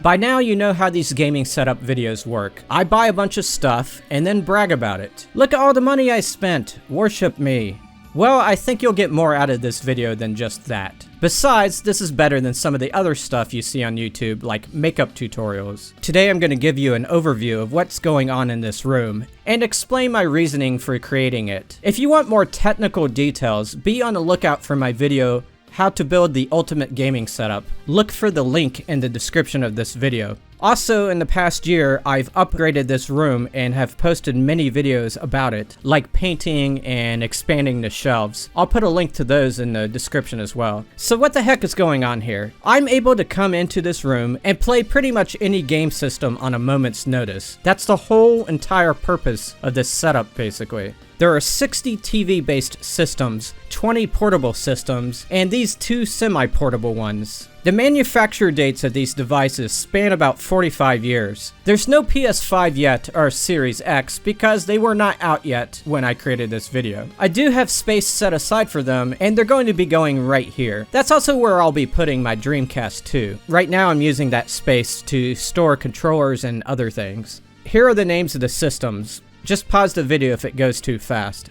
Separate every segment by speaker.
Speaker 1: By now you know how these gaming setup videos work. I buy a bunch of stuff and then brag about it. Look at all the money I spent, worship me. Well, I think you'll get more out of this video than just that. Besides, this is better than some of the other stuff you see on YouTube, like makeup tutorials. Today I'm going to give you an overview of what's going on in this room, and explain my reasoning for creating it. If you want more technical details, be on the lookout for my video, How to Build the Ultimate Gaming Setup. Look for the link in the description of this video. Also, in the past year, I've upgraded this room and have posted many videos about it, like painting and expanding the shelves. I'll put a link to those in the description as well. So what the heck is going on here? I'm able to come into this room and play pretty much any game system on a moment's notice. That's the whole entire purpose of this setup, basically. There are 60 TV-based systems, 20 portable systems, and these 2 semi-portable ones. The manufacture dates of these devices span about 45 years. There's no PS5 yet or Series X because they were not out yet when I created this video. I do have space set aside for them, and they're going to be going right here. That's also where I'll be putting my Dreamcast too. Right now I'm using that space to store controllers and other things. Here are the names of the systems. Just pause the video if it goes too fast.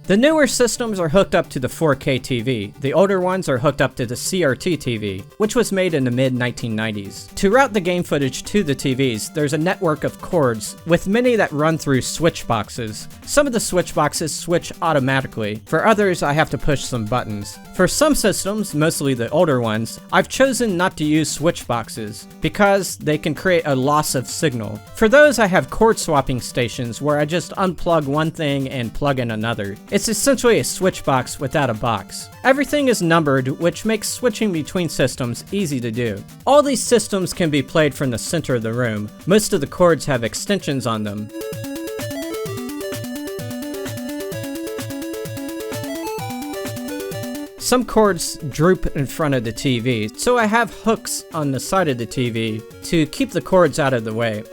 Speaker 1: The newer systems are hooked up to the 4K TV. The older ones are hooked up to the CRT TV, which was made in the mid-1990s. To route the game footage to the TVs, there's a network of cords, with many that run through switchboxes. Some of the switchboxes switch automatically. For others, I have to push some buttons. For some systems, mostly the older ones, I've chosen not to use switchboxes because they can create a loss of signal. For those, I have cord swapping stations where I just unplug one thing and plug in another. It's essentially a switch box without a box. Everything is numbered, which makes switching between systems easy to do. All these systems can be played from the center of the room. Most of the cords have extensions on them. Some cords droop in front of the TV, so I have hooks on the side of the TV to keep the cords out of the way.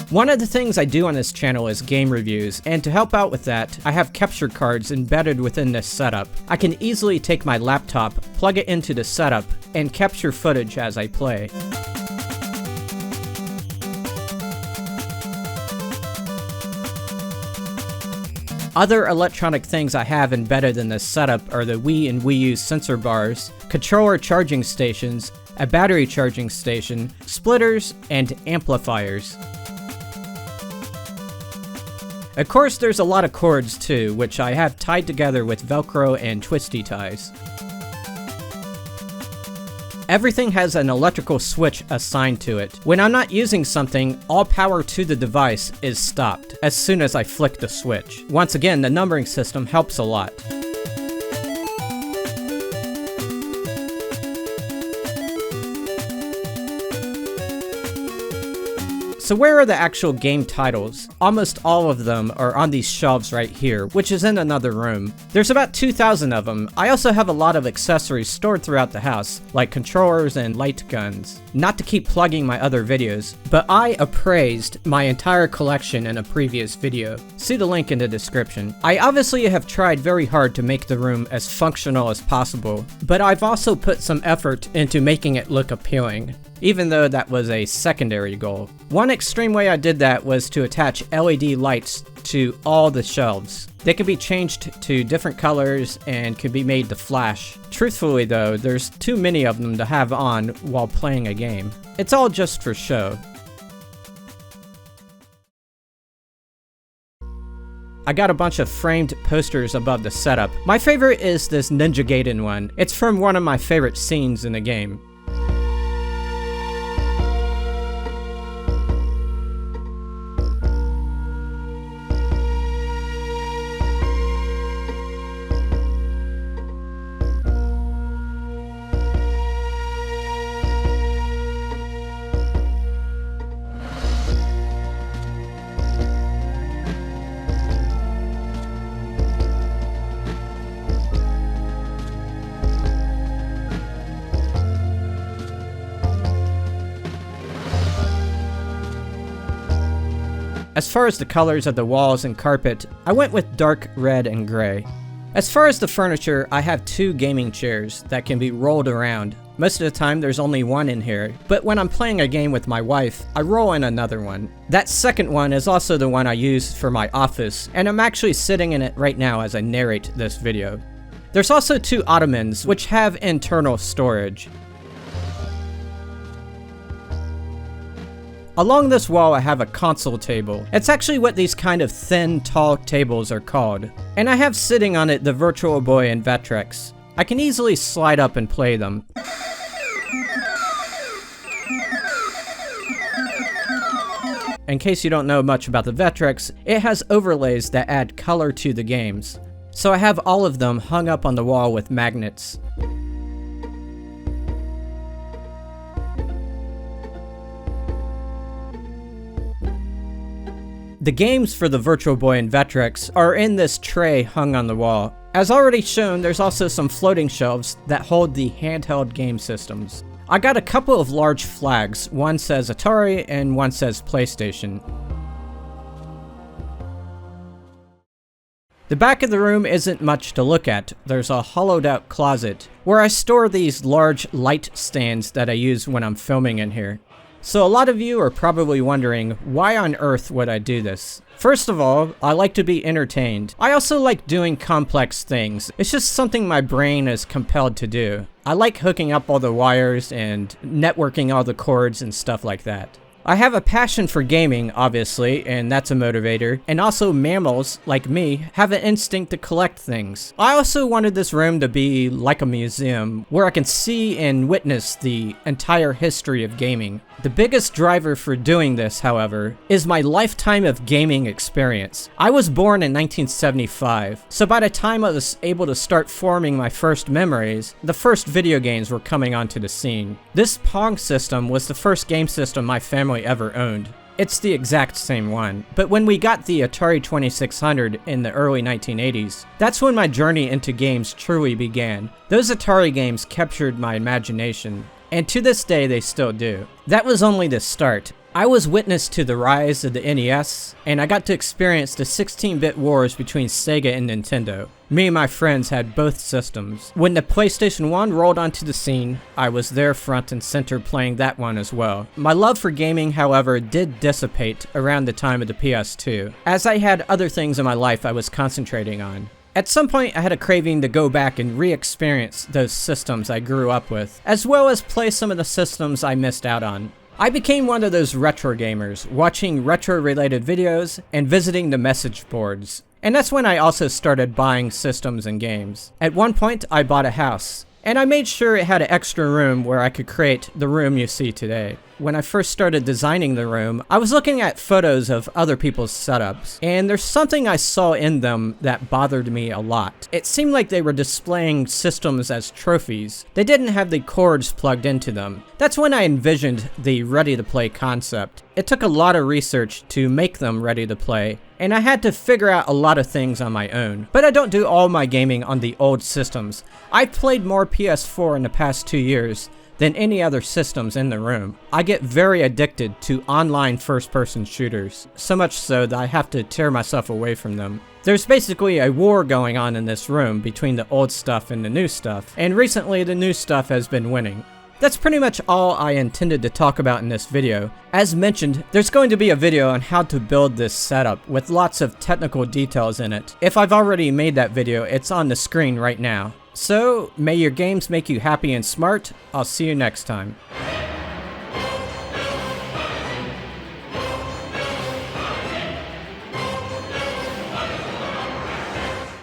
Speaker 1: One of the things I do on this channel is game reviews, and to help out with that, I have capture cards embedded within this setup. I can easily take my laptop, plug it into the setup, and capture footage as I play. Other electronic things I have embedded in this setup are the Wii and Wii U sensor bars, controller charging stations, a battery charging station, splitters, and amplifiers. Of course, there's a lot of cords too, which I have tied together with Velcro and twisty ties. Everything has an electrical switch assigned to it. When I'm not using something, all power to the device is stopped as soon as I flick the switch. Once again, the numbering system helps a lot. So where are the actual game titles? Almost all of them are on these shelves right here, which is in another room. There's about 2,000 of them. I also have a lot of accessories stored throughout the house, like controllers and light guns. Not to keep plugging my other videos, but I appraised my entire collection in a previous video. See the link in the description. I obviously have tried very hard to make the room as functional as possible, but I've also put some effort into making it look appealing, even though that was a secondary goal. One extreme way I did that was to attach LED lights to all the shelves. They can be changed to different colors and could be made to flash. Truthfully though, there's too many of them to have on while playing a game. It's all just for show. I got a bunch of framed posters above the setup. My favorite is this Ninja Gaiden one. It's from one of my favorite scenes in the game. As far as the colors of the walls and carpet, I went with dark red and gray. As far as the furniture, I have 2 gaming chairs that can be rolled around. Most of the time there's only one in here, but when I'm playing a game with my wife, I roll in another one. That second one is also the one I use for my office, and I'm actually sitting in it right now as I narrate this video. There's also 2 ottomans, which have internal storage. Along this wall I have a console table. It's actually what these kind of thin, tall tables are called. And I have sitting on it the Virtual Boy and Vectrex. I can easily slide up and play them. In case you don't know much about the Vectrex, it has overlays that add color to the games. So I have all of them hung up on the wall with magnets. The games for the Virtual Boy and Vectrex are in this tray hung on the wall. As already shown, there's also some floating shelves that hold the handheld game systems. I got a couple of large flags, one says Atari and one says PlayStation. The back of the room isn't much to look at. There's a hollowed out closet where I store these large light stands that I use when I'm filming in here. So a lot of you are probably wondering, why on earth would I do this? First of all, I like to be entertained. I also like doing complex things. It's just something my brain is compelled to do. I like hooking up all the wires and networking all the cords and stuff like that. I have a passion for gaming, obviously, and that's a motivator, and also mammals, like me, have an instinct to collect things. I also wanted this room to be like a museum, where I can see and witness the entire history of gaming. The biggest driver for doing this, however, is my lifetime of gaming experience. I was born in 1975, so by the time I was able to start forming my first memories, the first video games were coming onto the scene. This Pong system was the first game system my family ever owned. It's the exact same one. But when we got the Atari 2600 in the early 1980s, that's when my journey into games truly began. Those Atari games captured my imagination, and to this day they still do. That was only the start. I was witness to the rise of the NES, and I got to experience the 16-bit wars between Sega and Nintendo. Me and my friends had both systems. When the PlayStation 1 rolled onto the scene, I was there front and center playing that one as well. My love for gaming, however, did dissipate around the time of the PS2, as I had other things in my life I was concentrating on. At some point, I had a craving to go back and re-experience those systems I grew up with, as well as play some of the systems I missed out on. I became one of those retro gamers, watching retro-related videos and visiting the message boards. And that's when I also started buying systems and games. At one point, I bought a house, and I made sure it had an extra room where I could create the room you see today. When I first started designing the room, I was looking at photos of other people's setups, and there's something I saw in them that bothered me a lot. It seemed like they were displaying systems as trophies. They didn't have the cords plugged into them. That's when I envisioned the ready-to-play concept. It took a lot of research to make them ready to play, and I had to figure out a lot of things on my own. But I don't do all my gaming on the old systems. I've played more PS4 in the past 2 years than any other systems in the room. I get very addicted to online first-person shooters, so much so that I have to tear myself away from them. There's basically a war going on in this room between the old stuff and the new stuff, and recently the new stuff has been winning. That's pretty much all I intended to talk about in this video. As mentioned, there's going to be a video on how to build this setup with lots of technical details in it. If I've already made that video, it's on the screen right now. So, may your games make you happy and smart. I'll see you next time.